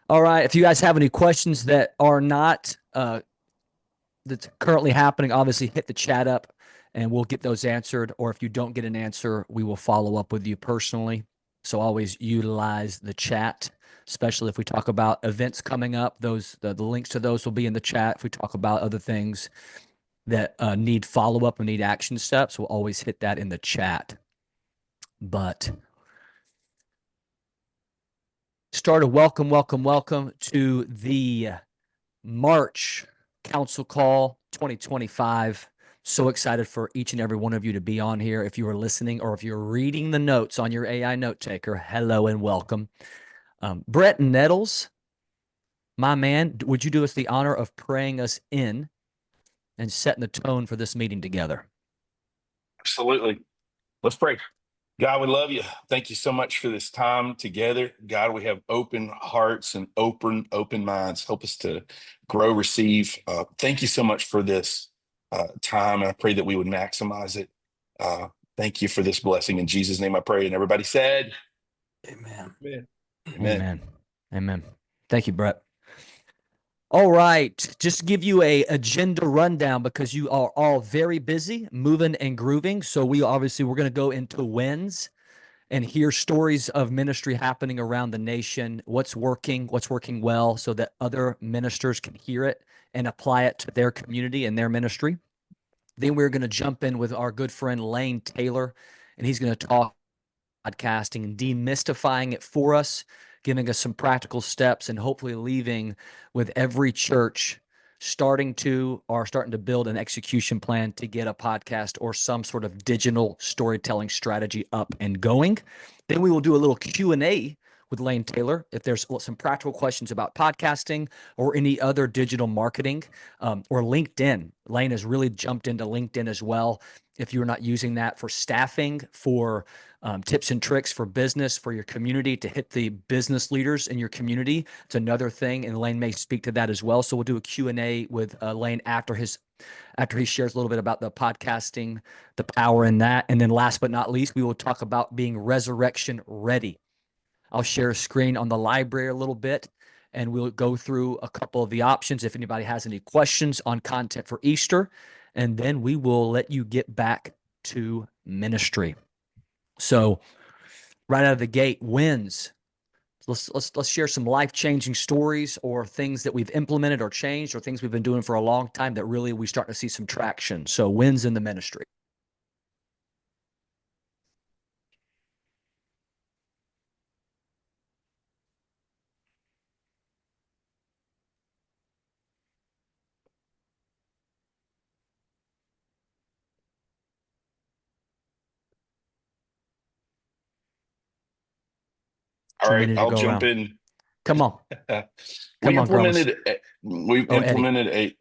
All right. If you guys have any questions that are not that's currently happening, obviously hit the chat up and we'll get those answered. Or if you don't get an answer, we will follow up with you personally. So always utilize the chat, especially if we talk about events coming up. Those the links to those will be in the chat. If we talk about other things that need follow up and need action steps, we'll always hit that in the chat. But start a welcome to the March Council Call 2025. So excited for each and every one of you to be on here. If you are listening or if you're reading the notes on your AI note taker, hello and welcome. Brett Nettles, my man, would you do us the honor of praying us in and setting the tone for this meeting together? Absolutely. Let's pray. God, we love you. Thank you so much for this time together. God, we have open hearts and open minds. Help us to grow, receive. Thank you so much for this time. And I pray that we would maximize it. Thank you for this blessing. In Jesus' name I pray. And everybody said, Amen. Amen. Amen. Amen. Thank you, Brett. All right, just to give you a agenda rundown because you are all very busy, moving and grooving. So we're going to go into wins and hear stories of ministry happening around the nation, what's working well, so that other ministers can hear it and apply it to their community and their ministry. Then we're going to jump in with our good friend Lane Taylor, and he's going to talk podcasting and demystifying it for us, giving us some practical steps, and hopefully leaving with every church starting to build an execution plan to get a podcast or some sort of digital storytelling strategy up and going. Then we will do a little Q&A with Lane Taylor if there's some practical questions about podcasting or any other digital marketing, or LinkedIn. Lane has really jumped into LinkedIn as well. If you're not using that for staffing, for tips and tricks for business, for your community, to hit the business leaders in your community, it's another thing, and Lane may speak to that as well. So we'll do a Q&A with Lane after he shares a little bit about the podcasting, the power in that. And then last but not least, we will talk about being resurrection ready. I'll share a screen on the library a little bit, and we'll go through a couple of the options if anybody has any questions on content for Easter, and then we will let you get back to ministry. So right out of the gate, wins. Let's share some life-changing stories or things that we've implemented or changed or things we've been doing for a long time that really we start to see some traction. So wins in the ministry. All right, Minute to I'll go jump around. in. Come on. We Come on, Gromas. implemented we've Oh, Eddie. implemented a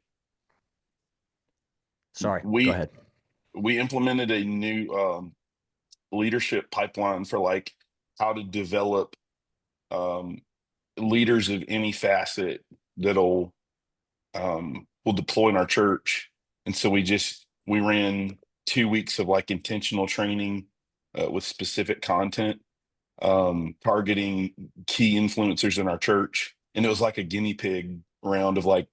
Sorry, go we ahead. we implemented a new leadership pipeline for like how to develop um leaders of any facet that'll will deploy in our church. And so we ran 2 weeks of like intentional training with specific content, targeting key influencers in our church. And it was like a guinea pig round of like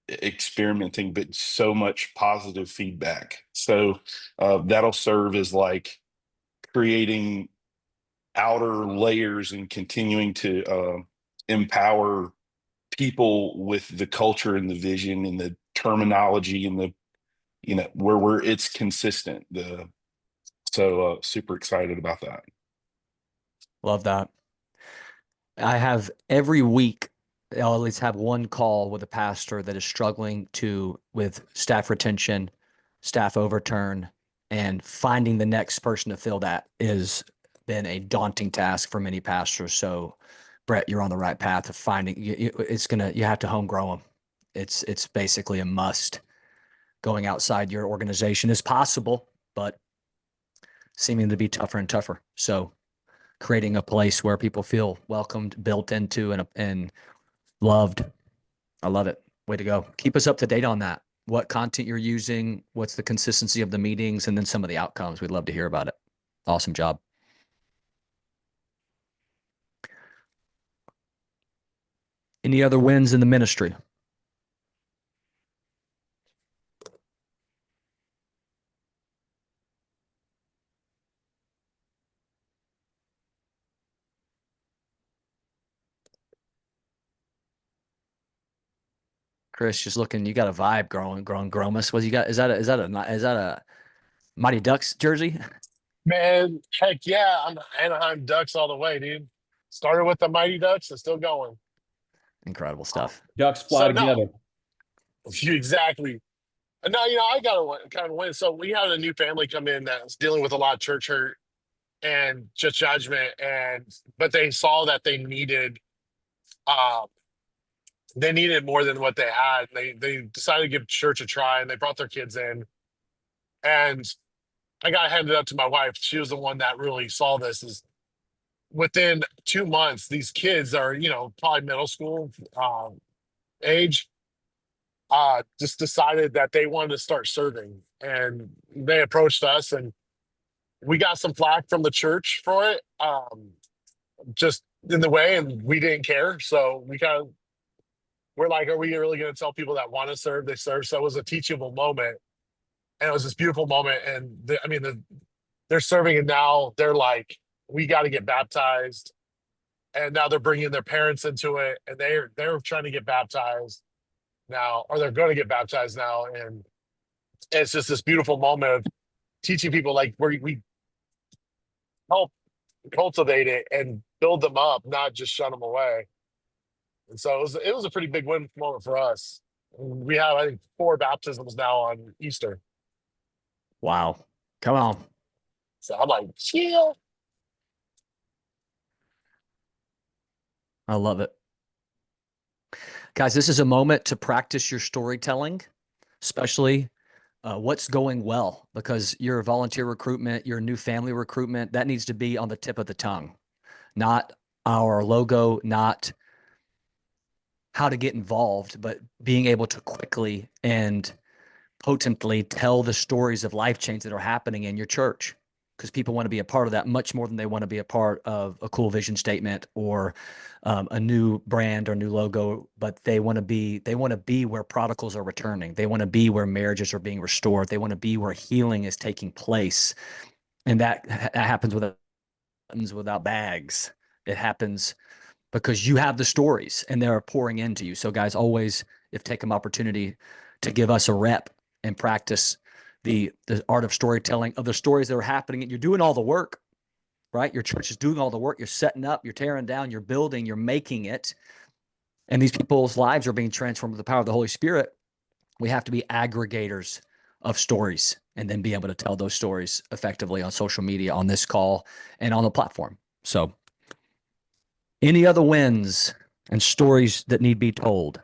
experimenting, but so much positive feedback. So that'll serve as like creating outer layers and continuing to empower people with the culture and the vision and the terminology and the where it's consistent. Super excited about that. Love that. I have every week, I'll at least have one call with a pastor that is struggling with staff retention, staff overturn, and finding the next person to fill that has been a daunting task for many pastors. So, Brett, you're on the right path of finding. You have to home grow them. It's basically a must. Going outside your organization is possible, but seeming to be tougher and tougher. So, creating a place where people feel welcomed, built into, and loved. I love it. Way to go. Keep us up to date on that. What content you're using, what's the consistency of the meetings, and then some of the outcomes. We'd love to hear about it. Awesome job. Any other wins in the ministry? Chris, just looking, you got a vibe growing Gromus. Was you got? Is that a Mighty Ducks jersey? Man, heck yeah, I'm Anaheim Ducks all the way, dude. Started with the Mighty Ducks and still going. Incredible Uh, stuff. Ducks fly So no, together. exactly. No, I got to kind of win. So we had a new family come in that's dealing with a lot of church hurt and just judgment, and but they saw that uh they needed more than what they had. They decided to give church a try, and they brought their kids in, and I got handed up to my wife. She was the one that really saw this. Is within 2 months, these kids are, probably middle school age, just decided that they wanted to start serving. And they approached us, and we got some flack from the church for it, just in the way, and we didn't care. So we're like, are we really going to tell people that want to serve, they serve? So it was a teachable moment. And it was this beautiful moment. And they're serving, and now they're like, we got to get baptized, and now they're bringing their parents into it, and they're trying to get baptized now, or they're going to get baptized now, and it's just this beautiful moment of teaching people, like, where we help cultivate it and build them up, not just shut them away. And so it was a pretty big win moment for us. We have, I think, 4 baptisms now on Easter. Wow. Come on. So I'm like, chill. I love it. Guys, this is a moment to practice your storytelling, especially what's going well, because your volunteer recruitment, your new family recruitment, that needs to be on the tip of the tongue, not our logo, not how to get involved, but being able to quickly and potently tell the stories of life change that are happening in your church, because people want to be a part of that much more than they want to be a part of a cool vision statement or a new brand or new logo. But they want to be where prodigals are returning. They want to be where marriages are being restored. They want to be where healing is taking place. And that happens without bags. It happens because you have the stories and they're pouring into you. So guys, always, if take an opportunity to give us a rep and practice the art of storytelling of the stories that are happening, and you're doing all the work, right? Your church is doing all the work. You're setting up, you're tearing down, you're building, you're making it. And these people's lives are being transformed with the power of the Holy Spirit. We have to be aggregators of stories and then be able to tell those stories effectively on social media, on this call, and on the platform. So any other wins and stories that need be told?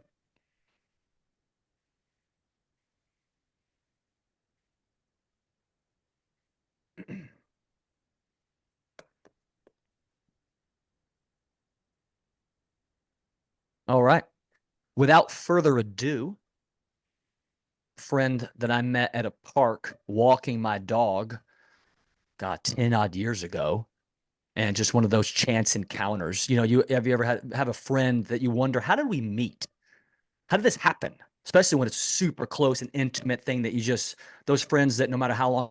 All right. Without further ado, friend that I met at a park walking my dog, God, 10 odd years ago, and just one of those chance encounters. Have you ever have a friend that you wonder, how did we meet? How did this happen? Especially when it's super close and intimate thing that those friends that no matter how long,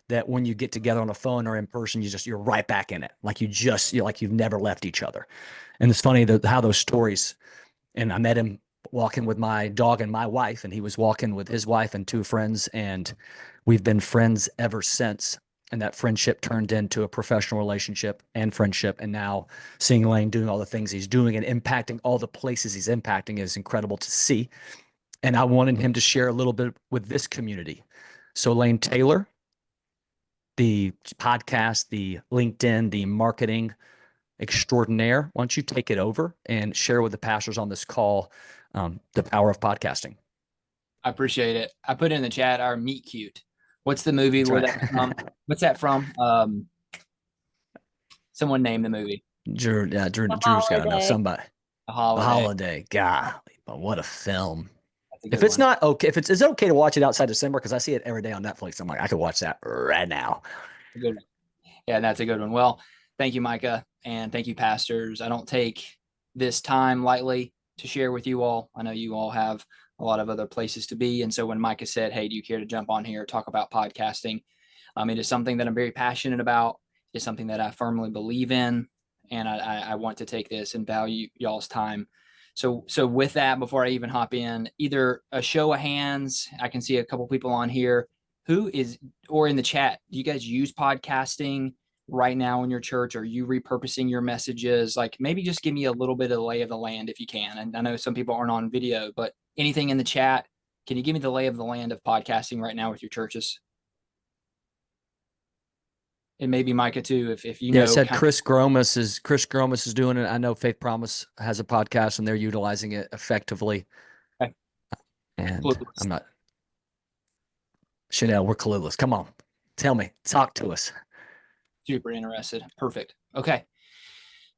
that when you get together on the phone or in person, you're right back in it. You're like you've never left each other. And it's funny how those stories, and I met him walking with my dog and my wife, and he was walking with his wife and 2 friends, and we've been friends ever since. And that friendship turned into a professional relationship and friendship. And now seeing Lane doing all the things he's doing and impacting all the places he's impacting is incredible to see. And I wanted him to share a little bit with this community. So Lane Taylor, the podcast, the LinkedIn, the marketing extraordinaire, why don't you take it over and share with the pastors on this call the power of podcasting? I appreciate it. I put in the chat our meet cute. What's the movie That's where right. that's from? What's that from? Someone name the movie. Drew's got to know. Holiday. Somebody. A The Holiday. Holiday. Golly, but what a film. That's a good If it's one. not okay, is it okay to watch it outside December? Because I see it every day on Netflix. I'm like, I could watch that right now. A good one. Yeah, that's a good one. Well, thank you, Micah, and thank you, pastors. I don't take this time lightly. to share with you all. I know you all have a lot of other places to be. And so when Micah said, hey, do you care to jump on here, talk about podcasting? It is something that I'm very passionate about. It's something that I firmly believe in. And I want to take this and value y'all's time. So with that, before I even hop in, either a show of hands, I can see a couple people on here who is, or in the chat, do you guys use podcasting right now in your church? Are you repurposing your messages? Like maybe just give me a little bit of the lay of the land if you can. And I know some people aren't on video, but anything in the chat, can you give me the lay of the land of podcasting right now with your churches? And maybe Micah too, if you know. Yeah, I said Chris Gromas is doing it. I know Faith Promise has a podcast and they're utilizing it effectively. Okay. And Clueless. I'm not. Chanel, we're clueless. Come on, tell me, talk to us. Super interested. Perfect. Okay,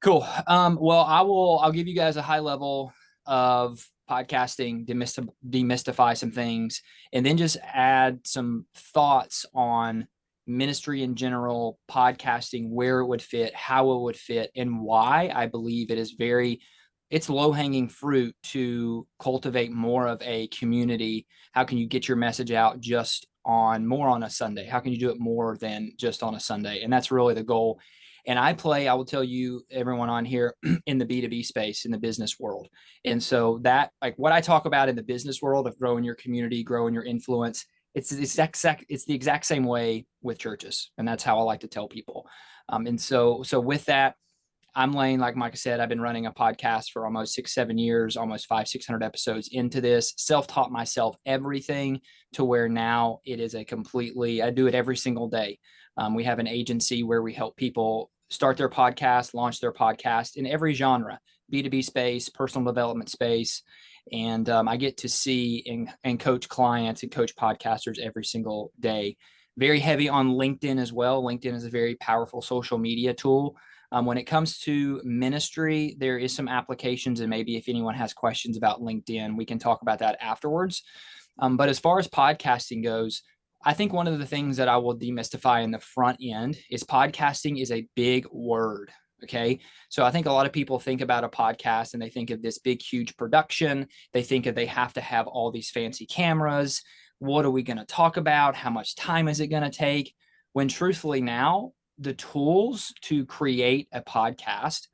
cool. Well, I'll give you guys a high level of podcasting, demystify some things, and then just add some thoughts on ministry in general, podcasting, where it would fit, how it would fit, and why I believe it's low-hanging fruit to cultivate more of a community. How can you get your message out just more on a Sunday? How can you do it more than just on a Sunday? And that's really the goal. And I will tell you, everyone on here, in the B2B space, in the business world. And so that, like what I talk about in the business world of growing your community, growing your influence, it's the exact same way with churches. And that's how I like to tell people. And so with that, I'm laying, like Micah said, I've been running a podcast for almost 6-7 years, almost 500-600 episodes into this, self-taught myself everything to where now it is I do it every single day. We have an agency where we help people start their podcast, launch their podcast in every genre, B2B space, personal development space. And I get to see and coach clients and coach podcasters every single day. Very heavy on LinkedIn as well. LinkedIn is a very powerful social media tool. When it comes to ministry, there is some applications, and maybe if anyone has questions about LinkedIn, we can talk about that afterwards. But as far as podcasting goes, I think one of the things that I will demystify in the front end is podcasting is a big word. Okay. So I think a lot of people think about a podcast and they think of this big, huge production. They think that they have to have all these fancy cameras. What are we going to talk about? How much time is it going to take? When truthfully now, the tools to create a podcast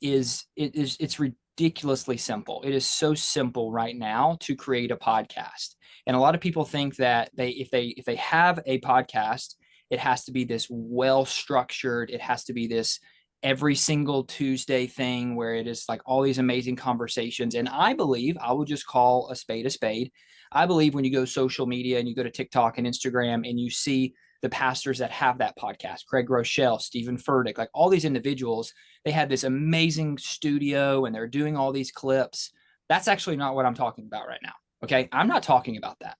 it's ridiculously simple. It is so simple right now to create a podcast. And a lot of people think that if they have a podcast, it has to be this well structured, it has to be this every single Tuesday thing where it is like all these amazing conversations. And I believe, I will just call a spade a spade. I believe when you go social media and you go to TikTok and Instagram and you see the pastors that have that podcast, Craig Rochelle, Stephen Furtick, like all these individuals, they have this amazing studio and they're doing all these clips. That's actually not what I'm talking about right now. Okay. I'm not talking about that.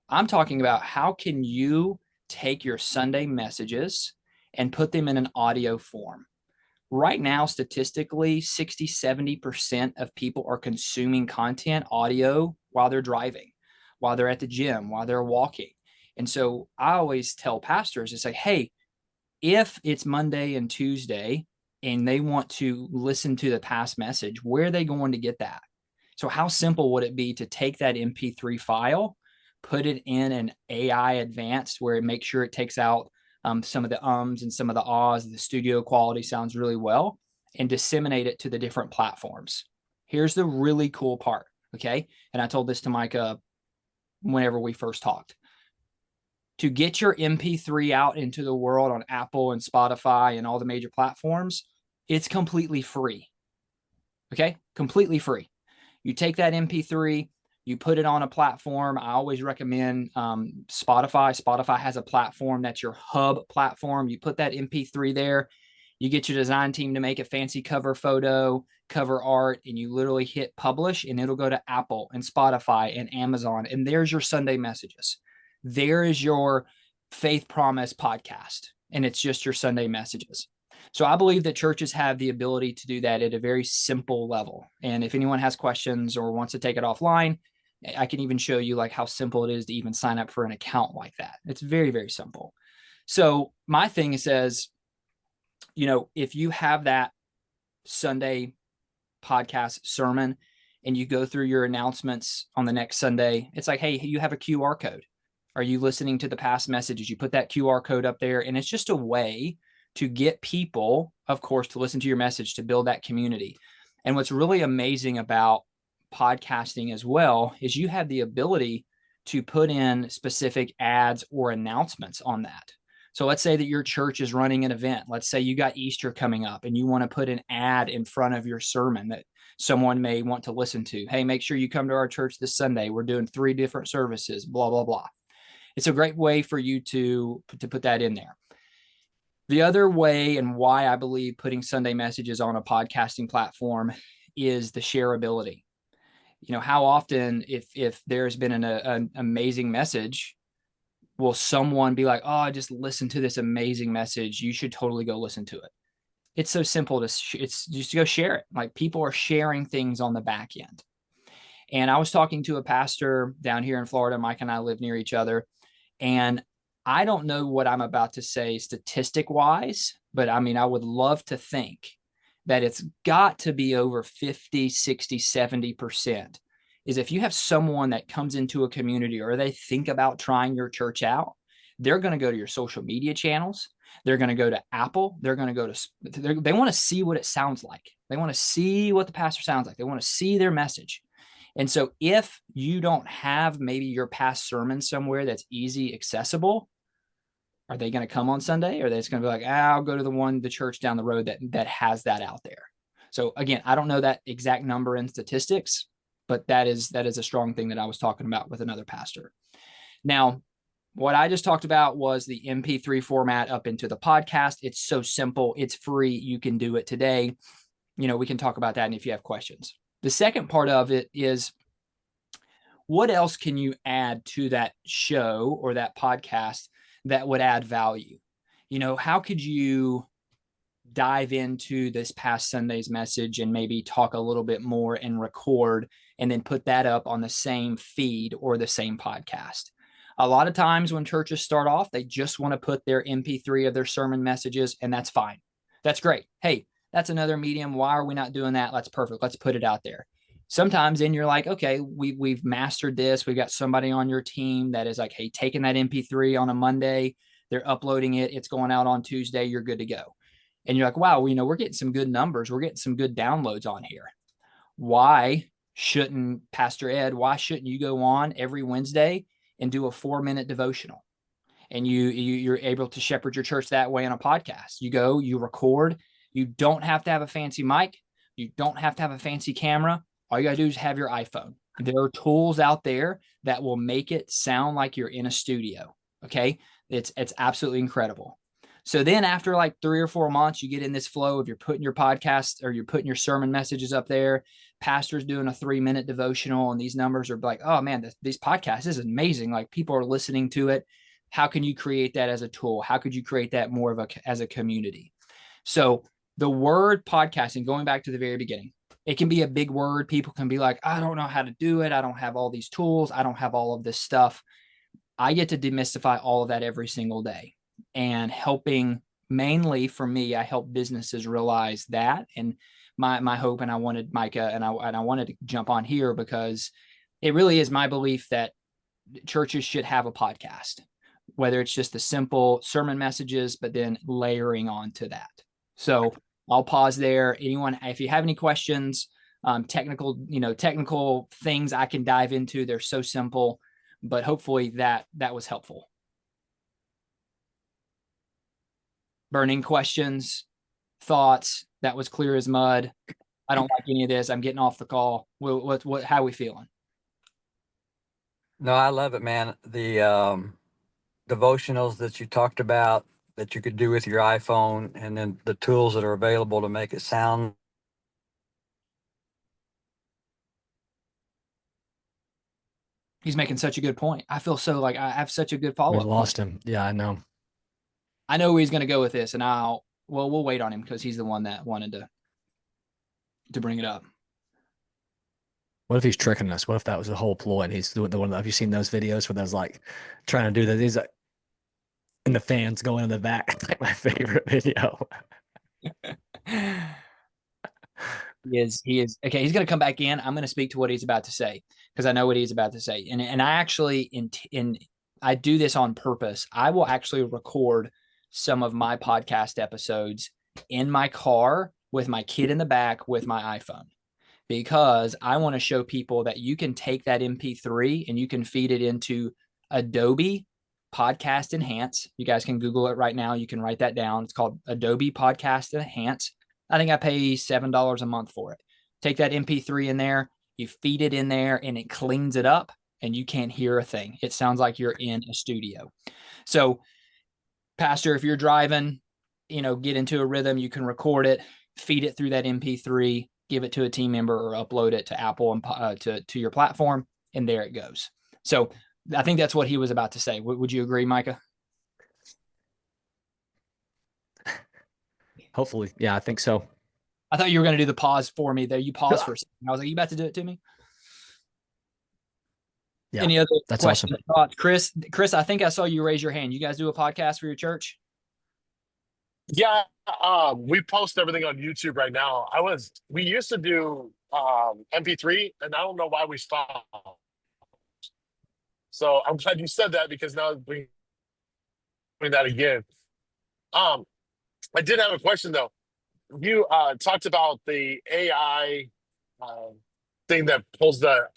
I'm talking about how can you take your Sunday messages and put them in an audio form. Right now, statistically, 60-70% of people are consuming content audio while they're driving, while they're at the gym, while they're walking. And so I always tell pastors, it's like, hey, if it's Monday and Tuesday and they want to listen to the past message, where are they going to get that? So how simple would it be to take that MP3 file, put it in an AI advanced where it makes sure it takes out some of the ums and some of the ahs, the studio quality sounds really well, and disseminate it to the different platforms. Here's the really cool part, okay? And I told this to Micah whenever we first talked. To get your MP3 out into the world on Apple and Spotify and all the major platforms, it's completely free. Okay, completely free. You take that MP3, you put it on a platform. I always recommend Spotify. Spotify has a platform that's your hub platform. You put that MP3 there, you get your design team to make a fancy cover photo, cover art, and you literally hit publish, and it'll go to Apple and Spotify and Amazon. And there's your Sunday messages. There is your Faith Promise podcast, and it's just your Sunday messages. So I believe that churches have the ability to do that at a very simple level. And if anyone has questions or wants to take it offline, I can even show you like how simple it is to even sign up for an account like that. It's very, very simple. So my thing says, if you have that Sunday podcast sermon and you go through your announcements on the next Sunday, it's like, hey, you have a QR code. Are you listening to the past messages? You put that QR code up there, and it's just a way to get people, of course, to listen to your message, to build that community. And what's really amazing about podcasting as well is you have the ability to put in specific ads or announcements on that. So let's say that your church is running an event. Let's say you got Easter coming up and you want to put an ad in front of your sermon that someone may want to listen to. Hey, make sure you come to our church this Sunday. We're doing 3 different services, blah, blah, blah. It's a great way for you to put that in there. The other way, and why I believe putting Sunday messages on a podcasting platform, is the shareability. You know, how often, if there's been an amazing message, will someone be like, oh, I just listened to this amazing message. You should totally go listen to it. It's so simple it's just to go share it. Like, people are sharing things on the back end. And I was talking to a pastor down here in Florida. Mike and I live near each other. And I don't know what I'm about to say statistic wise, but I mean, I would love to think that it's got to be over 50, 60, 70%. Is if you have someone that comes into a community or they think about trying your church out, they're going to go to your social media channels. They're going to go to Apple. They're going to go to, they want to see what it sounds like. They want to see what the pastor sounds like. They want to see their message. And so if you don't have maybe your past sermon somewhere that's easy accessible, are they going to come on Sunday? Or are they just going to be like, I'll go to the church down the road that has that out there. So again, I don't know that exact number in statistics, but that is a strong thing that I was talking about with another pastor. Now, what I just talked about was the MP3 format up into the podcast. It's so simple. It's free. You can do it today. You know, we can talk about that. And if you have questions, the second part of it is, what else can you add to that show or that podcast that would add value? You know, how could you dive into this past Sunday's message and maybe talk a little bit more and record and then put that up on the same feed or the same podcast? A lot of times when churches start off, they just want to put their MP3 of their sermon messages, and that's fine. That's great. Hey, that's another medium. Why are we not doing that? That's perfect. Let's put it out there. Sometimes then you're like, okay, we've mastered this. We've got somebody on your team that is like, hey, taking that MP3 on a Monday, they're uploading it. It's going out on Tuesday. You're good to go. And you're like, wow, you know, we're getting some good numbers. We're getting some good downloads on here. Why shouldn't Pastor Ed, why shouldn't you go on every Wednesday and do a 4-minute devotional? And you're able to shepherd your church that way on a podcast. You go, you record. You don't have to have a fancy mic. You don't have to have a fancy camera. All you got to do is have your iPhone. There are tools out there that will make it sound like you're in a studio. Okay. It's absolutely incredible. So then after like 3 or 4 months, you get in this flow of you're putting your podcast or you're putting your sermon messages up there. Pastor's doing a 3-minute devotional, and these numbers are like, oh man, these podcasts, this is amazing. Like, people are listening to it. How can you create that as a tool? How could you create that more as a community? So the word podcasting, going back to the very beginning, it can be a big word. People can be like, I don't know how to do it. I don't have all these tools. I don't have all of this stuff. I get to demystify all of that every single day, and helping, mainly for me, I help businesses realize that. And my hope, and I wanted Micah and I wanted to jump on here because it really is my belief that churches should have a podcast, whether it's just the simple sermon messages, but then layering on to that. So I'll pause there. Anyone, if you have any questions, technical things I can dive into, they're so simple, but hopefully that was helpful. Burning questions, thoughts? That was clear as mud. I don't like any of this. I'm getting off the call. How are we feeling? No, I love it, man. The devotionals that you talked about that you could do with your iPhone, and then the tools that are available to make it sound. He's making such a good point. I feel so like I have such a good We follow-up. lost him. Yeah, I know. I know where he's going to go with this, and we'll wait on him because he's the one that wanted to bring it up. What if he's tricking us? What if that was the whole ploy and he's the one? Have you seen those videos where there's like trying to do that? He's like, and the fans going in the back. Like my favorite video. He is okay. He's going to come back in. I'm going to speak to what he's about to say because I know what he's about to say. And I actually I do this on purpose. I will actually record some of my podcast episodes in my car with my kid in the back with my iPhone, because I want to show people that you can take that MP3 and you can feed it into Adobe Podcast Enhance. You guys can Google it right now. You can write that down. It's called Adobe Podcast Enhance. I think I pay $7 a month for it. Take that MP3 in there, you feed it in there, and it cleans it up, and you can't hear a thing. It sounds like you're in a studio. So, Pastor, if you're driving, get into a rhythm, you can record it, feed it through that MP3, give it to a team member, or upload it to Apple and to your platform, and there it goes. So I think that's what he was about to say. Would you agree, Micah? Hopefully. Yeah, I think so. I thought you were going to do the pause for me there. You paused for a second. I was like, you about to do it to me? Yeah. Any other that's questions? awesome. Thoughts? Chris, I think I saw you raise your hand. You guys do a podcast for your church? Yeah, we post everything on YouTube right now. We used to do MP3, and I don't know why we stopped. So I'm glad you said that, because now we're doing that again. I did have a question though. You talked about the AI thing that pulls the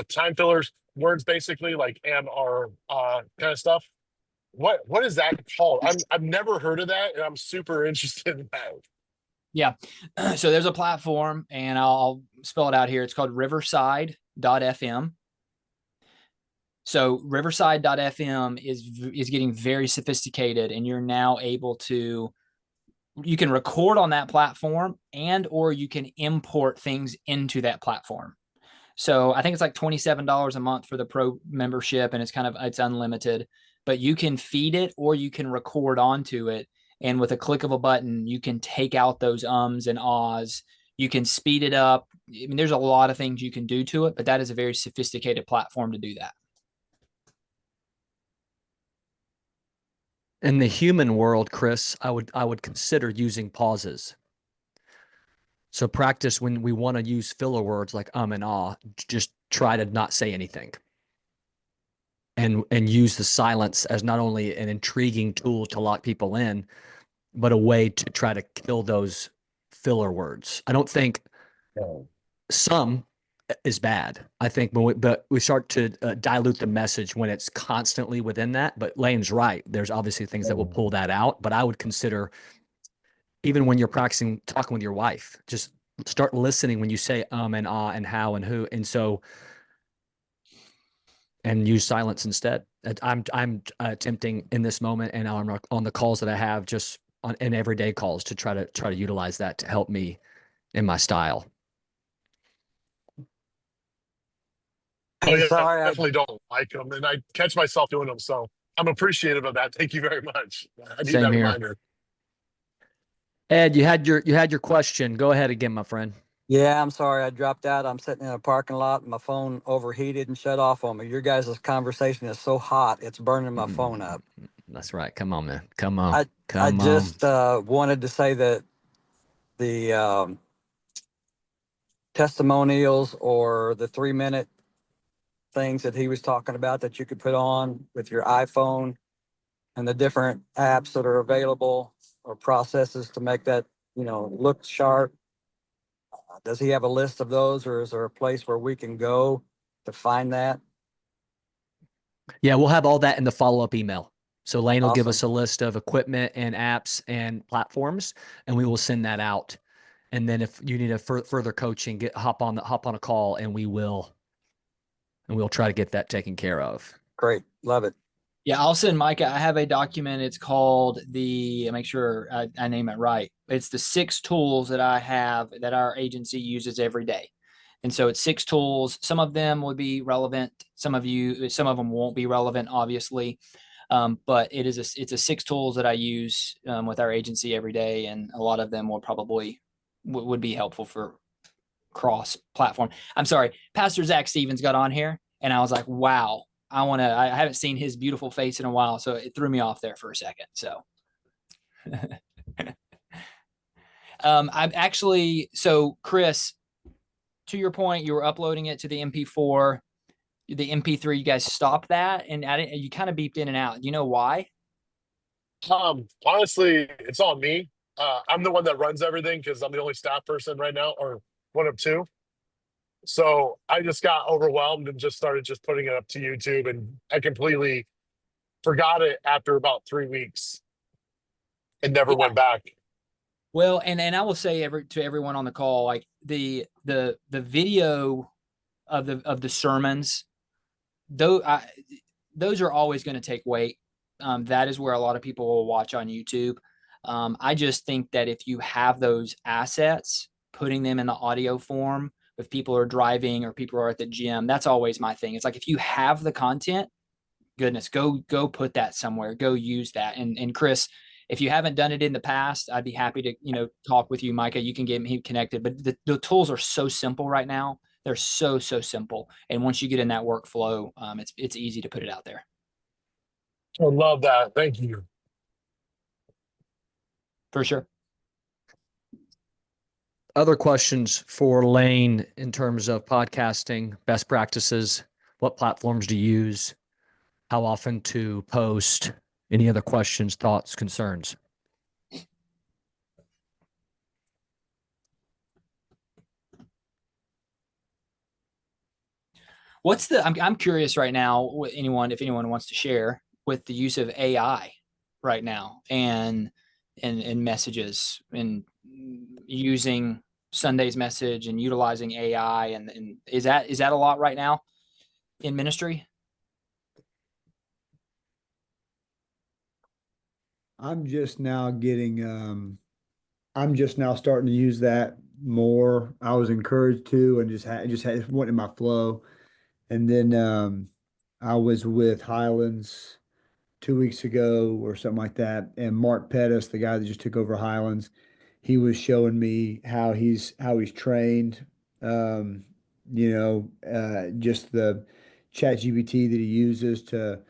time fillers words, basically like and or kind of stuff. What is that called? I've never heard of that, and I'm super interested in that. Yeah. So there's a platform, and I'll spell it out here. It's called riverside.fm. So riverside.fm is getting very sophisticated, and you're now able to, you can record on that platform, and or you can import things into that platform. So I think it's like $27 a month for the pro membership, and it's unlimited, but you can feed it or you can record onto it. And with a click of a button, you can take out those ums and ahs. You can speed it up. I mean, there's a lot of things you can do to it, but that is a very sophisticated platform to do that. In the human world, Chris, I would consider using pauses. So practice when we want to use filler words like and ah, just try to not say anything. And use the silence as not only an intriguing tool to lock people in, but a way to try to kill those filler words. I don't think some is bad. I think but we start to dilute the message when it's constantly within that. But Lane's right. There's obviously things that will pull that out. But I would consider, even when you're practicing talking with your wife, just start listening when you say and ah and how and who. And so, and use silence instead. I'm attempting in this moment, and on the calls that I have, just in everyday calls, to try to utilize that to help me in my style. Oh, yeah, Sorry, I definitely don't like them, and I catch myself doing them. So I'm appreciative of that. Thank you very much. I need Same that here. reminder. Ed, you had your question. Go ahead again, my friend. Yeah, I'm sorry I dropped out. I'm sitting in a parking lot and my phone overheated and shut off on me. Your guys' conversation is so hot, it's burning my phone up. That's right. Come on, man. Come on. I just wanted to say that the testimonials, or the 3-minute things that he was talking about that you could put on with your iPhone, and the different apps that are available, or processes to make that, look sharp. Does he have a list of those, or is there a place where we can go to find that? Yeah, we'll have all that in the follow-up email. So Lane will give Awesome. us a list of equipment and apps and platforms, and we will send that out. And then if you need a further coaching, hop on a call, and we'll try to get that taken care of. Great. Love it. Yeah, I'll send Micah. I have a document. It's called make sure I name it right. It's the 6 tools that I have that our agency uses every day. And so it's 6 tools. Some of them would be relevant. Some of them won't be relevant, obviously. But it's a 6 tools that I use with our agency every day. And a lot of them will probably would be helpful for cross platform. I'm sorry, Pastor Zach Stevens got on here, and I was like, wow. I haven't seen his beautiful face in a while, so it threw me off there for a second. So I'm actually, so Chris, to your point, you were uploading it to the MP4, the MP3, you guys stopped that, and you kind of beeped in and out. Do you know why? Honestly, it's on me. I'm the one that runs everything because I'm the only staff person right now, or one of two. So I just got overwhelmed and just started just putting it up to YouTube, and I completely forgot it after about 3 weeks and never Yeah. went back. Well, and I will say to everyone on the call, like the video of the sermons, those are always going to take weight. That is where a lot of people will watch on YouTube. I just think that if you have those assets, putting them in the audio form, if people are driving or people are at the gym, that's always my thing. It's like, if you have the content, goodness, go put that somewhere, go use that. And Chris, if you haven't done it in the past, I'd be happy to, talk with you, Micah. You can get me connected, but the tools are so simple right now. They're so simple. And once you get in that workflow, it's easy to put it out there. I love that. Thank you. For sure. Other questions for Lane in terms of podcasting, best practices, what platforms to use, how often to post, any other questions, thoughts, concerns? I'm curious right now, if anyone wants to share with the use of AI right now and messages and using Sunday's message and utilizing AI, and is that a lot right now in ministry? I'm just now starting to use that more. I was encouraged to, and just went in my flow. And then I was with Highlands 2 weeks ago or something like that, and Mark Pettis, the guy that just took over Highlands, he was showing me how he's trained. Um, just the chat GPT that he uses to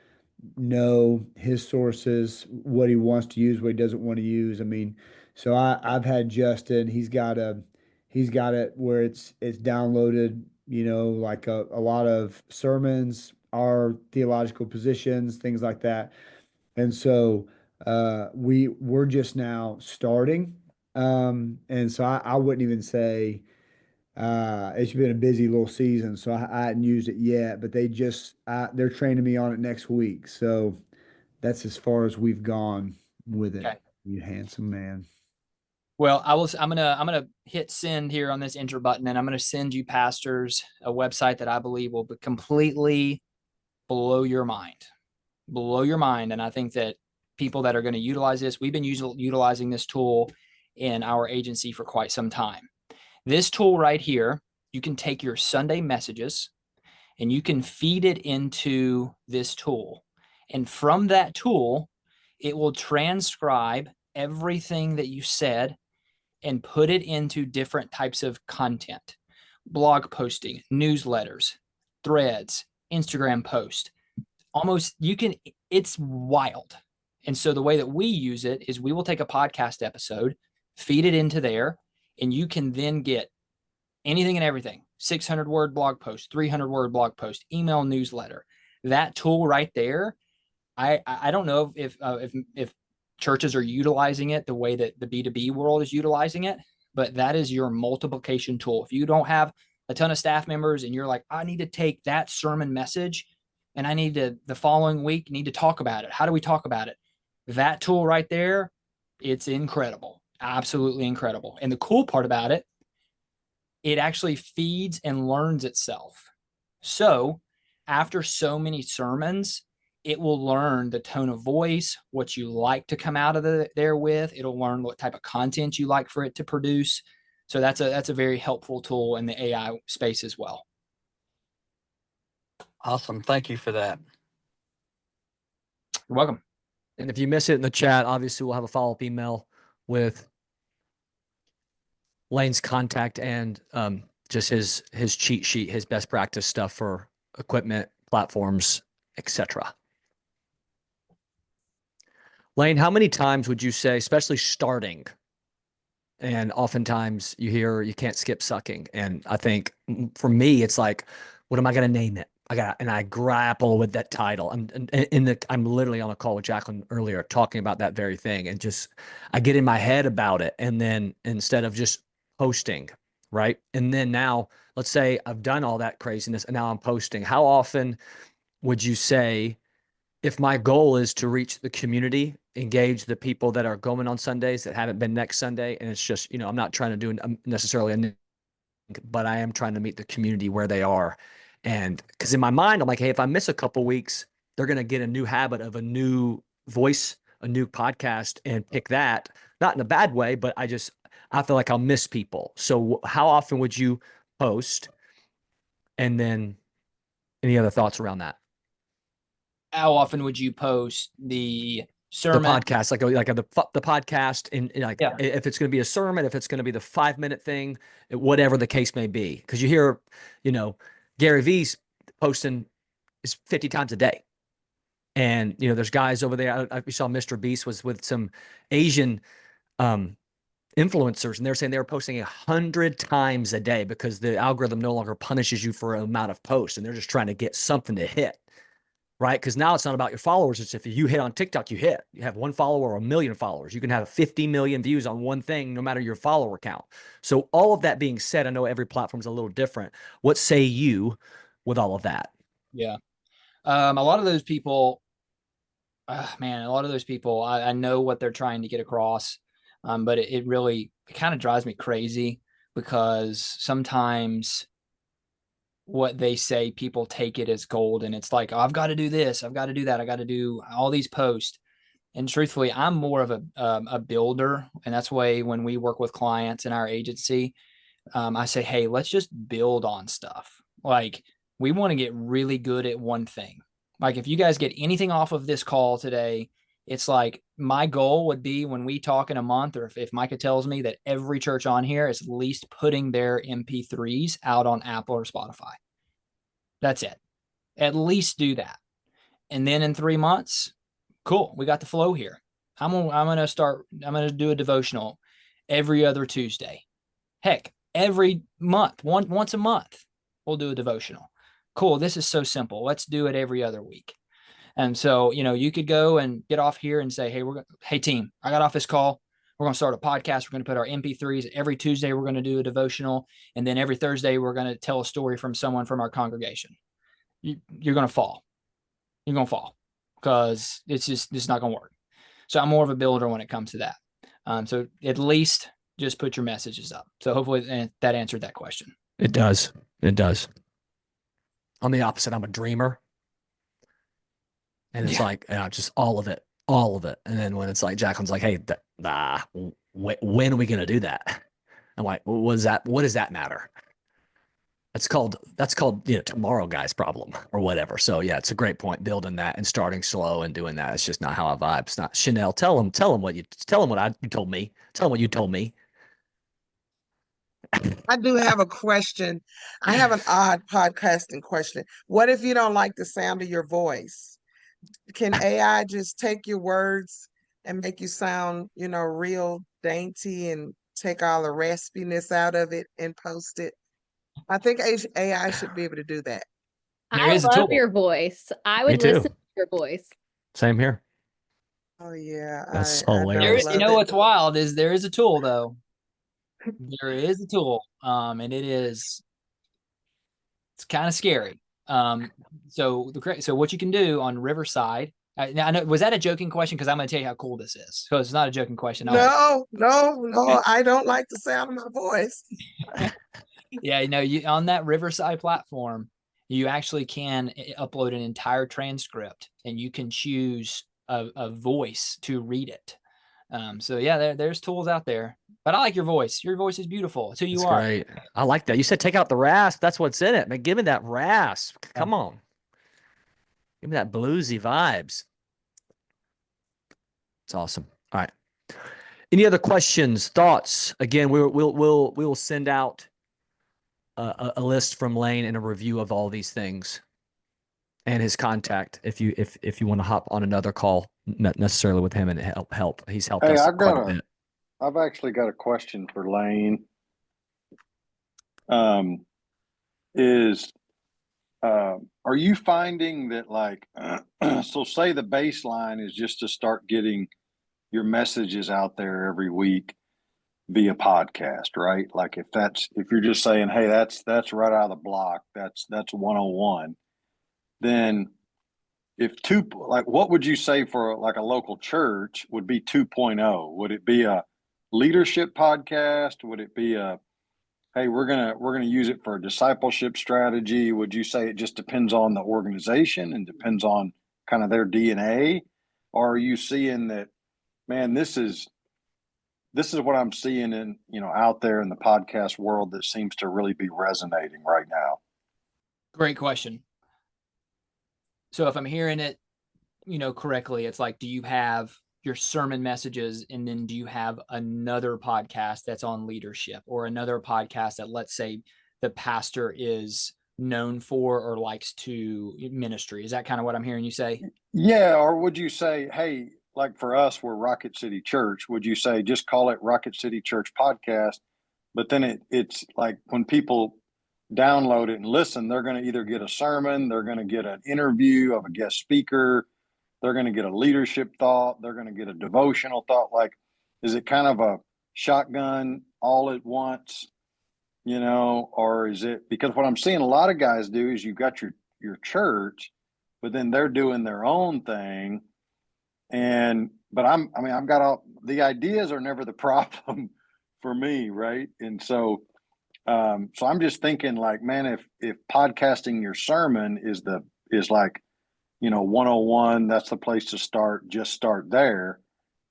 know his sources, what he wants to use, what he doesn't want to use. I mean, so I've had Justin, he's got it where it's downloaded, like a lot of sermons, our theological positions, things like that. And so we're just now starting. And so I wouldn't even say it's been a busy little season, so I hadn't used it yet, but they're training me on it next week. So that's as far as we've gone with it. Okay. You handsome man. Well, I'm gonna hit send here on this enter button, and I'm gonna send you pastors a website that I believe will completely blow your mind. And I think that people that are going to utilize this, we've been utilizing this tool in our agency for quite some time. This tool right here, you can take your Sunday messages and you can feed it into this tool. And from that tool, it will transcribe everything that you said and put it into different types of content: blog posting, newsletters, threads, Instagram post. It's wild. And so the way that we use it is we will take a podcast episode, feed it into there, and you can then get anything and everything: 600-word blog post, 300-word blog post, email newsletter. That tool right there, I don't know if churches are utilizing it the way that the B2B world is utilizing it, but that is your multiplication tool. If you don't have a ton of staff members and you're like, I need to take that sermon message and I need to, the following week, need to talk about it. How do we talk about it? That tool right there, it's incredible. Absolutely incredible. And the cool part about it, it actually feeds and learns itself. So after so many sermons, it will learn the tone of voice, what you like to come out of there with. It'll learn what type of content you like for it to produce. So that's a very helpful tool in the AI space as well. Awesome. Thank you for that. You're welcome. And if you miss it in the chat, obviously we'll have a follow-up email with Lane's contact and just his cheat sheet, his best practice stuff for equipment, platforms, etc. Lane, how many times would you say, especially starting And oftentimes you hear you can't skip sucking. And I think for me, it's like, what am I going to name it? And I grapple with that title. I'm literally on a call with Jacqueline earlier talking about that very thing. And just, I get in my head about it. And then instead of just posting, right? And then now let's say I've done all that craziness and now I'm posting. How often would you say, if my goal is to reach the community, engage the people that are going on Sundays that haven't been next Sunday, and it's just, I'm not trying to do necessarily a, but I am trying to meet the community where they are. And because in my mind, I'm like, hey, if I miss a couple weeks, they're going to get a new habit of a new voice, a new podcast, and pick that, not in a bad way, but I feel like I'll miss people. So how often would you post? And then any other thoughts around that? How often would you post the sermon? The podcast, the podcast, and like, Yeah. if it's going to be a sermon, if it's going to be the 5-minute thing, whatever the case may be, because you hear, Gary V's posting is 50 times a day, and there's guys over there. We saw Mr. Beast was with some Asian influencers, and they're saying they were posting 100 times a day because the algorithm no longer punishes you for an amount of posts, and they're just trying to get something to hit. Right? Because now it's not about your followers. It's if you hit on TikTok, you hit. You have 1 follower or 1 million followers. You can have 50 million views on one thing, no matter your follower count. So all of that being said, I know every platform is a little different. What say you with all of that? Yeah. A lot of those people, I know what they're trying to get across. But it really kind of drives me crazy because sometimes what they say, people take it as gold, and it's like, oh, I've got to do this, I've got to do that, I got to do all these posts. And truthfully, I'm more of a builder, and that's why when we work with clients in our agency, I say, hey, let's just build on stuff. Like, we want to get really good at one thing. Like, if you guys get anything off of this call today, it's like, my goal would be when we talk in a month, or if Micah tells me that every church on here is at least putting their MP3s out on Apple or Spotify. That's it. At least do that. And then in 3 months, cool, we got the flow here. I'm gonna do a devotional every other Tuesday. Heck, every month, once a month, we'll do a devotional. Cool, this is so simple. Let's do it every other week. And so, you could go and get off here and say, hey team, I got off this call. We're going to start a podcast. We're going to put our MP3s every Tuesday. We're going to do a devotional. And then every Thursday, we're going to tell a story from someone from our congregation. You're going to fall. You're going to fall because it's not going to work. So I'm more of a builder when it comes to that. So at least just put your messages up. So hopefully that answered that question. It does. It does. I'm the opposite. I'm a dreamer. And it's like, just all of it. And then when it's like, Jacqueline's like, hey, when are we going to do that? I'm like, what does that matter? That's called, tomorrow guy's problem or whatever. So yeah, it's a great point, building that and starting slow and doing that. It's just not how I vibe. It's not. Chanel, tell him what you told me. Tell him what you told me. I do have a question. I have an odd podcasting question. What if you don't like the sound of your voice? Can AI just take your words and make you sound, real dainty and take all the raspiness out of it and post it? I think AI should be able to do that. I love your voice. I would listen to your voice. Same here. Oh yeah. That's hilarious. What's wild is there is a tool though. There is a tool. And it's kind of scary. So what you can do on Riverside. Now, I know, was that a joking question? Because I'm going to tell you how cool this is. So it's not a joking question. No. I don't like the sound of my voice. Yeah, you on that Riverside platform, you actually can upload an entire transcript, and you can choose a voice to read it. So yeah, there's tools out there. But I like your voice. Your voice is beautiful. It's who you are. Great. I like that. You said take out the rasp. That's what's in it. Man, give me that rasp. Come on. Give me that bluesy vibes. It's awesome. All right. Any other questions, thoughts? Again, we will send out a list from Lane and a review of all these things and his contact if you want to hop on another call, not necessarily with him and help. He's helped us quite a bit. I've actually got a question for Lane. Are you finding that like, so say the baseline is just to start getting your messages out there every week via podcast, right? Like if you're just saying, hey, that's right out of the block, that's 101, then if what would you say for like a local church would be 2.0? Would it be a leadership podcast? Would it be a, hey, we're gonna use it for a discipleship strategy? Would you say it just depends on the organization and depends on kind of their DNA? Or are you seeing that, man, this is what I'm seeing in, out there in the podcast world that seems to really be resonating right now? Great question. So if I'm hearing it, correctly, it's like, do you have your sermon messages, and then do you have another podcast that's on leadership, or another podcast that, let's say, the pastor is known for or likes to ministry? Is that kind of what I'm hearing you say? Yeah. Or would you say, hey, like for us, we're Rocket City Church. Would you say just call it Rocket City Church Podcast? But then it's like when people download it and listen, they're going to either get a sermon, they're going to get an interview of a guest speaker, they're going to get a leadership thought, they're going to get a devotional thought. Like, is it kind of a shotgun all at once, or is it, because what I'm seeing a lot of guys do is you've got your church, but then they're doing their own thing. But I've got all the ideas are never the problem for me. Right. And so I'm just thinking like, man, if podcasting your sermon is like, 101, that's the place to start, just start there.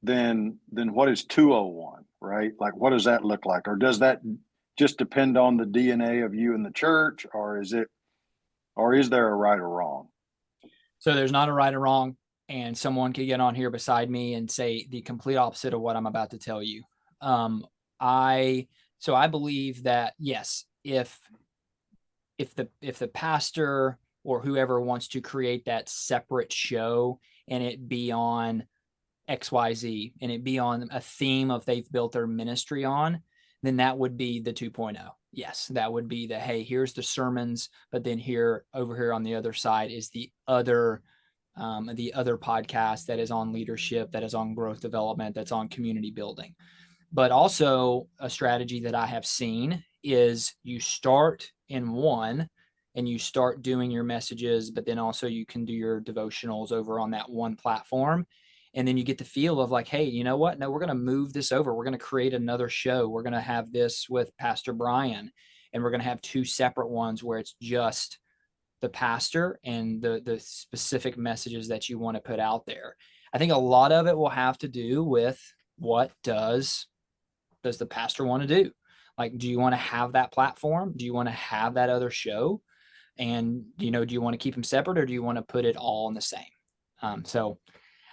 Then what is 201, right? Like, what does that look like? Or does that just depend on the DNA of you and the church, or is there a right or wrong? So there's not a right or wrong, and someone could get on here beside me and say the complete opposite of what I'm about to tell you. I believe that, yes, if the pastor or whoever wants to create that separate show and it be on XYZ and it be on a theme of they've built their ministry on, then that would be the 2.0. Yes, that would be the, hey, here's the sermons, but then over here on the other side is the other podcast that is on leadership, that is on growth development, that's on community building. But also a strategy that I have seen is you start in one and you start doing your messages, but then also you can do your devotionals over on that one platform. And then you get the feel of like, hey, you know what? No, we're going to move this over. We're going to create another show. We're going to have this with Pastor Brian, and we're going to have two separate ones where it's just the pastor and the specific messages that you want to put out there. I think a lot of it will have to do with what does the pastor want to do? Like, do you want to have that platform? Do you want to have that other show? And, do you want to keep them separate, or do you want to put it all in the same? So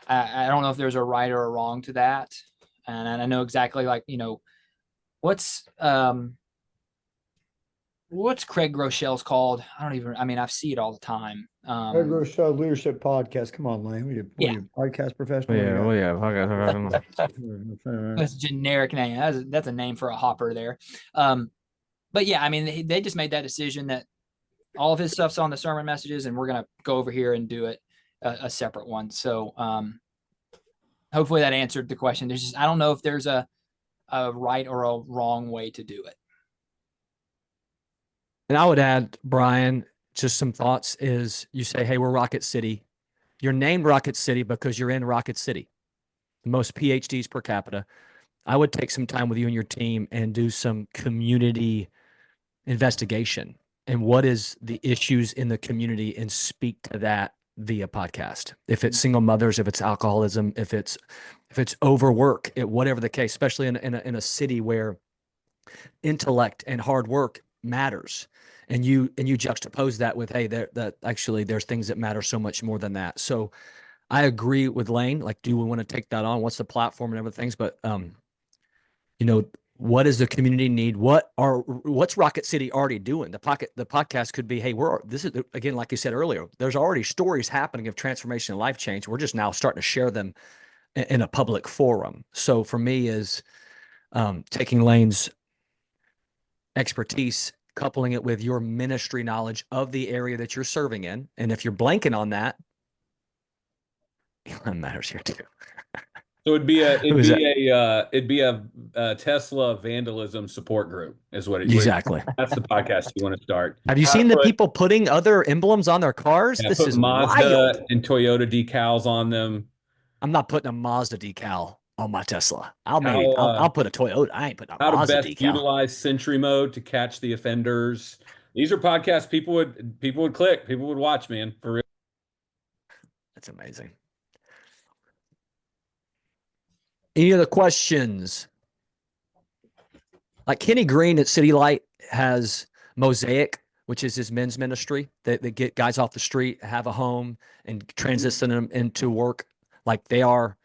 I don't know if there's a right or a wrong to that. And I know exactly, like, what's Craig Groeschel's called? I see it all the time. Regular show leadership podcast. Come on, Lane. What are you, podcast professional? Yeah. That's a generic name. That's a name for a hopper there. But yeah, they just made that decision that all of his stuff's on the sermon messages, and we're going to go over here and do it a separate one. So hopefully that answered the question. I don't know if there's a right or a wrong way to do it. And I would add, Brian, just some thoughts is you say, hey, we're Rocket City. You're named Rocket City because you're in Rocket City. The most PhDs per capita. I would take some time with you and your team and do some community investigation and what is the issues in the community, and speak to that via podcast. If it's single mothers, if it's alcoholism, if it's overwork, whatever the case, especially in a city where intellect and hard work matters, and you juxtapose that with, hey, there's things that matter so much more than that. So I agree with Lane. Like, do we want to take that on? What's the platform and other things? But what does the community need? What's Rocket City already doing? The podcast could be, hey, this is, again, like you said earlier, there's already stories happening of transformation and life change. We're just now starting to share them in a public forum. So for me is, taking Lane's expertise, coupling it with your ministry knowledge of the area that you're serving in. And if you're blanking on that, Elon matters here too. So it'd be Who is that? it'd be a Tesla vandalism support group is what it Exactly. that's the podcast you want to start. Have you How to seen the put- people putting other emblems on their cars? yeah, This put is Mazda wild. and Toyota decals on them. I'm not putting a Mazda decal on my Tesla. I'll How, put a Toyota. I ain't putting a how to Mazda best decal. utilize Sentry mode to catch the offenders. These are podcasts people would click, people would watch, man, for real. That's amazing. Any other questions? Like Kenny Green at City Light has Mosaic, which is his men's ministry that get guys off the street, have a home, and transition them into work. Like they are.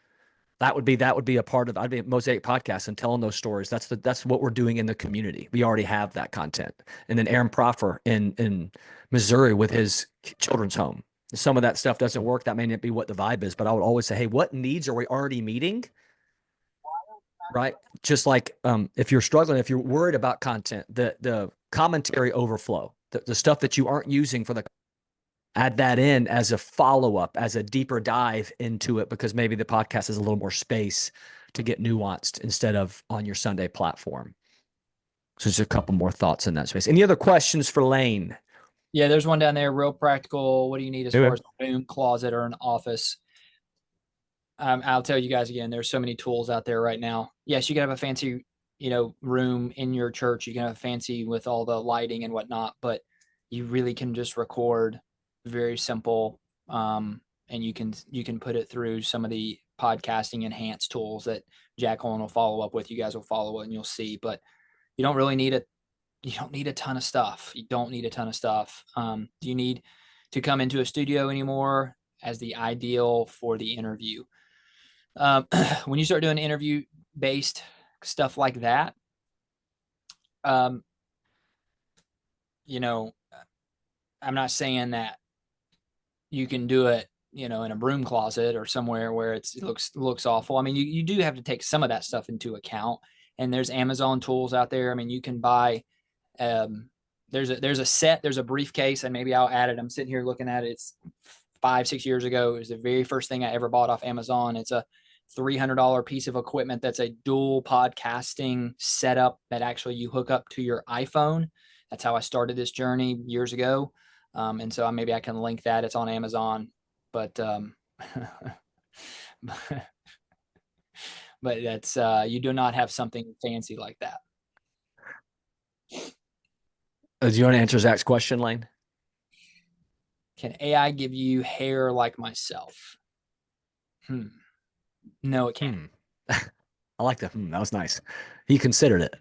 That would be a part of. I'd be a Mosaic podcast and telling those stories. That's what we're doing in the community. We already have that content. And then Aaron Proffer in Missouri with his children's home. Some of that stuff doesn't work. That may not be what the vibe is, but I would always say, hey, what needs are we already meeting? Right. Just like if you're struggling, if you're worried about content, the commentary overflow, the stuff that you aren't using for the, add that in as a follow-up, as a deeper dive into it, because maybe the podcast has a little more space to get nuanced instead of on your Sunday platform. So just a couple more thoughts in that space. Any other questions for Lane? Yeah, there's one down there, real practical. What do you need as far as a room, closet, or an office? I'll tell you guys again, there's so many tools out there right now. Yes, you can have a fancy, room in your church. You can have a fancy with all the lighting and whatnot, but you really can just record very simple. And you can put it through some of the podcasting enhanced tools that Jacqueline will follow up with. You guys will follow it and you'll see, but you don't really need it. You don't need a ton of stuff. You don't need a ton of stuff. Do you need to come into a studio anymore as the ideal for the interview? When you start doing interview based stuff like that, I'm not saying that you can do it, in a broom closet or somewhere where it looks awful. I mean, you do have to take some of that stuff into account, and there's Amazon tools out there. I mean, you can buy, there's a briefcase, and maybe I'll add it. I'm sitting here looking at it. It's 5-6 years ago. It was the very first thing I ever bought off Amazon. It's a $300 piece of equipment that's a dual podcasting setup that actually you hook up to your iPhone. That's how I started this journey years ago. And so maybe I can link that. It's on Amazon, but but that's you do not have something fancy like that. Do you want to answer Zach's question, Lane? Can AI give you hair like myself? No, it can't. I like that. That was nice. He considered it.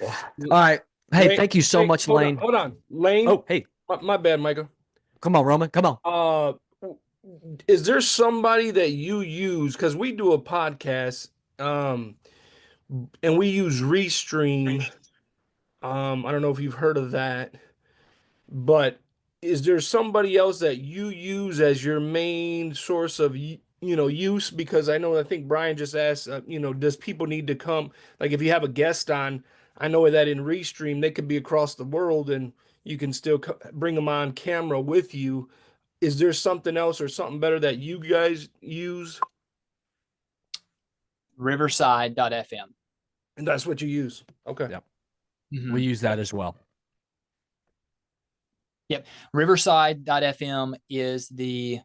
All right. Hey, thank you so much, Lane. Hold on. Lane. Oh, hey. My bad, Michael. Come on, Roman. Come on. Is there somebody that you use? Because we do a podcast, and we use Restream. I don't know if you've heard of that, but is there somebody else that you use as your main source of use? Because I think Brian just asked, does people need to come? Like if you have a guest on, I know that in Restream they could be across the world and you can still bring them on camera with you. Is there something else or something better that you guys use? Riverside.fm. And that's what you use. Okay. Yep. We use that as well. Yep. Riverside.fm is in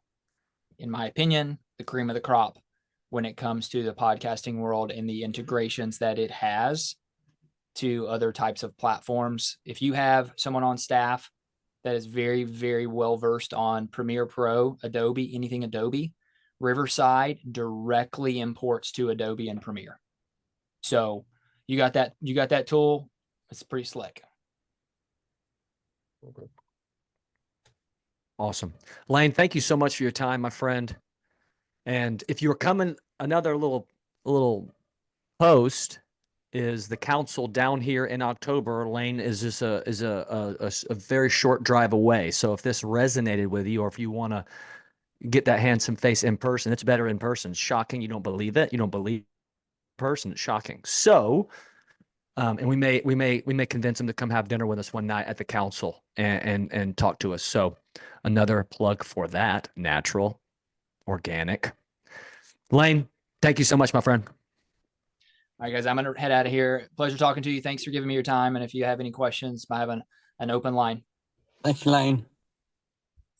my opinion, the cream of the crop when it comes to the podcasting world and the integrations that it has to other types of platforms. If you have someone on staff that is very, very well versed on Premiere Pro, Adobe, anything Adobe, Riverside directly imports to Adobe and Premiere. So you got that tool. It's pretty slick. Okay. Awesome. Lane, thank you so much for your time, my friend. And if you're coming, another little post is the council down here in October. Lane is just a very short drive away. So if this resonated with you, or if you want to get that handsome face in person, it's better in person. It's shocking. You don't believe it. You don't believe in person. It's shocking. So And we may convince him to come have dinner with us one night at the council and talk to us. So another plug for that, natural, organic. Lane, thank you so much, my friend. All right, guys, I'm going to head out of here. Pleasure talking to you. Thanks for giving me your time. And if you have any questions, I have an open line. Thanks, Lane.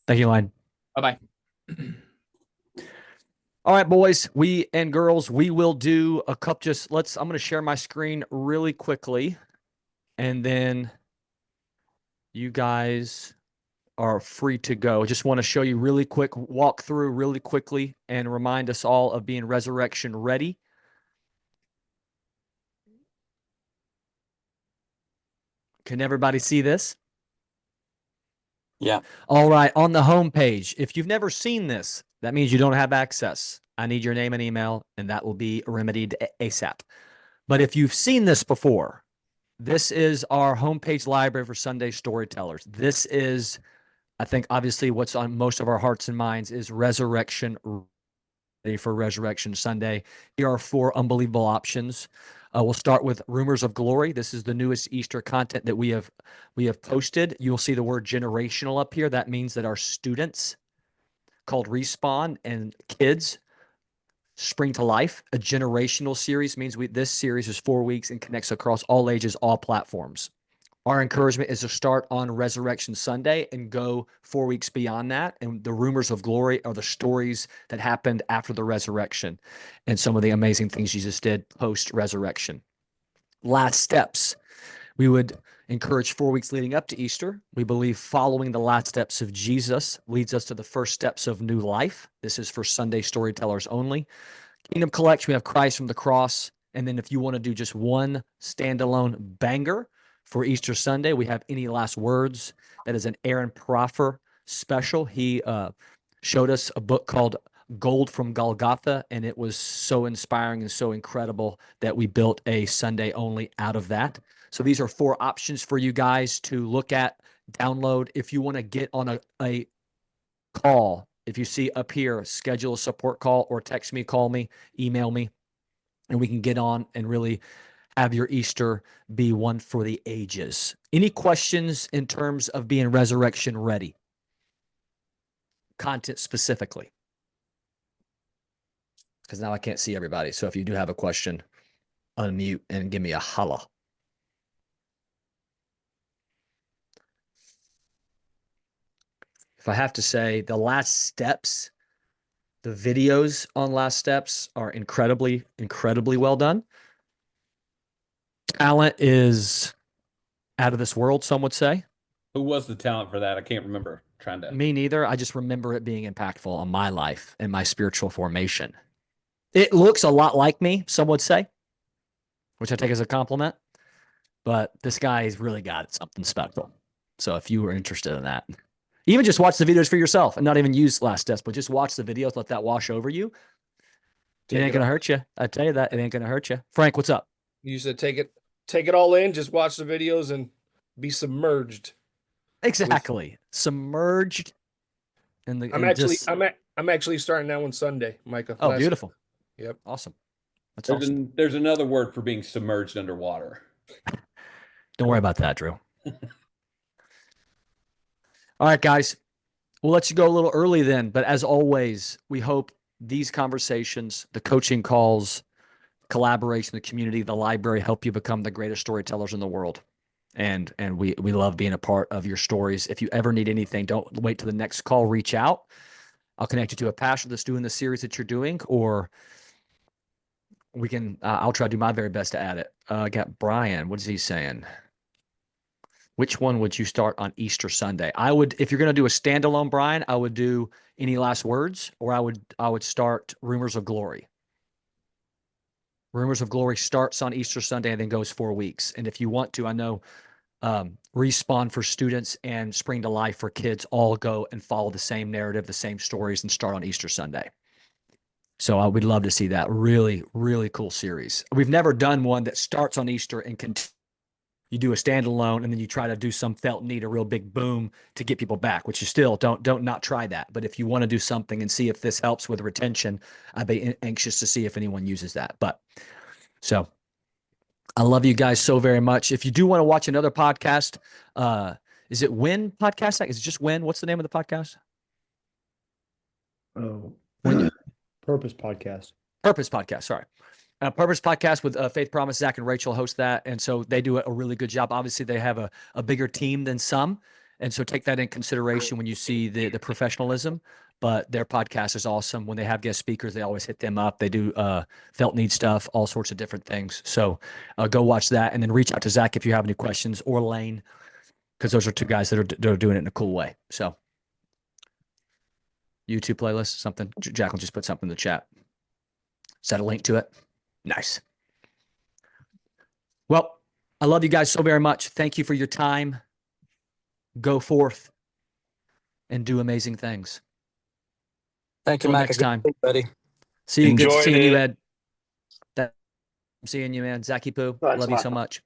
Thank you, Lane. Bye-bye. All right, boys, we and girls, we will do a cup. I'm going to share my screen really quickly. And then you guys are free to go. I just want to show you really quick, walk through really quickly and remind us all of being resurrection ready. Can everybody see this? Yeah. All right. On the home page, if you've never seen this, that means you don't have access. I need your name and email, and that will be remedied ASAP. But if you've seen this before, this is our homepage library for Sunday Storytellers. This is, I think, obviously what's on most of our hearts and minds is resurrection ready for Resurrection Sunday. Here are 4 unbelievable options. We'll start with Rumors of Glory. This is the newest Easter content that we have posted. You'll see the word generational up here. That means that our students, called Respawn, and kids spring to life. A generational series means this series is 4 weeks and connects across all ages, all platforms. Our encouragement is to start on Resurrection Sunday and go 4 weeks beyond that. And the Rumors of Glory are the stories that happened after the resurrection and some of the amazing things Jesus did post-resurrection. Last steps. We would encourage 4 weeks leading up to Easter. We believe following the last steps of Jesus leads us to the first steps of new life. This is for Sunday Storytellers only. Kingdom Collection, we have Christ from the Cross. And then if you want to do just one standalone banger for Easter Sunday, we have Any Last Words. That is an Aaron Proffer special. He showed us a book called Gold from Golgotha, and it was so inspiring and so incredible that we built a Sunday only out of that. So these are 4 options for you guys to look at, download. If you want to get on a call, if you see up here, schedule a support call or text me, call me, email me, and we can get on and really have your Easter be one for the ages. Any questions in terms of being resurrection ready? Content specifically. Because now I can't see everybody. So if you do have a question, unmute and give me a holla. If I have to say, the last steps, the videos on last steps are incredibly, incredibly well done. Talent is out of this world, some would say. Who was the talent for that? I can't remember. Me neither. I just remember it being impactful on my life and my spiritual formation. It looks a lot like me, some would say, which I take as a compliment. But this guy's really got something special. So if you were interested in that, even just watch the videos for yourself and not even use last steps, but just watch the videos, let that wash over you. It ain't going to hurt you. I tell you that. It ain't going to hurt you. Frank, what's up? You said take it all in, just watch the videos and be submerged. Exactly. Submerged in the I'm actually starting that one Sunday, Micah. Oh, beautiful. Yep. Awesome. That's awesome. There's another word for being submerged underwater. Don't worry about that, Drew. All right, guys. We'll let you go a little early then. But as always, we hope these conversations, the coaching calls, collaboration, the community, the library help you become the greatest storytellers in the world. And we love being a part of your stories. If you ever need anything, don't wait till the next call. Reach out. I'll connect you to a pastor that's doing the series that you're doing, or we can. I'll try to do my very best to add it. I got Brian. What is he saying? Which one would you start on Easter Sunday? I would, if you're going to do a standalone, Brian, I would do Any Last Words, or I would start Rumors of Glory. Rumors of Glory starts on Easter Sunday and then goes 4 weeks. And if you want to, I know Respawn for students and Spring to Life for kids all go and follow the same narrative, the same stories, and start on Easter Sunday. So I would love to see that. Really, really cool series. We've never done one that starts on Easter and you do a standalone and then you try to do some felt need, a real big boom to get people back, which you still don't not try that. But if you want to do something and see if this helps with retention, I'd be anxious to see if anyone uses that. But so I love you guys so very much. If you do want to watch another podcast, is it Win Podcast? Is it just Win? What's the name of the podcast? Oh, When Purpose Podcast. Purpose Podcast. Sorry. Purpose Podcast with Faith Promise. Zach and Rachel host that. And so they do a really good job. Obviously, they have a bigger team than some. And so take that in consideration when you see the professionalism. But their podcast is awesome. When they have guest speakers, they always hit them up. They do felt need stuff, all sorts of different things. So go watch that and then reach out to Zach if you have any questions, or Lane, because those are two guys that are doing it in a cool way. So YouTube playlist, something. Jack will just put something in the chat. Is that a link to it? Nice. Well, I love you guys so very much. Thank you for your time. Go forth and do amazing things. Thank you, Until Mike. next time, buddy. See you. Good Enjoyed seeing you, it. Ed. I'm seeing you, man. Zachy Poo. Thanks, Love you so Michael. much.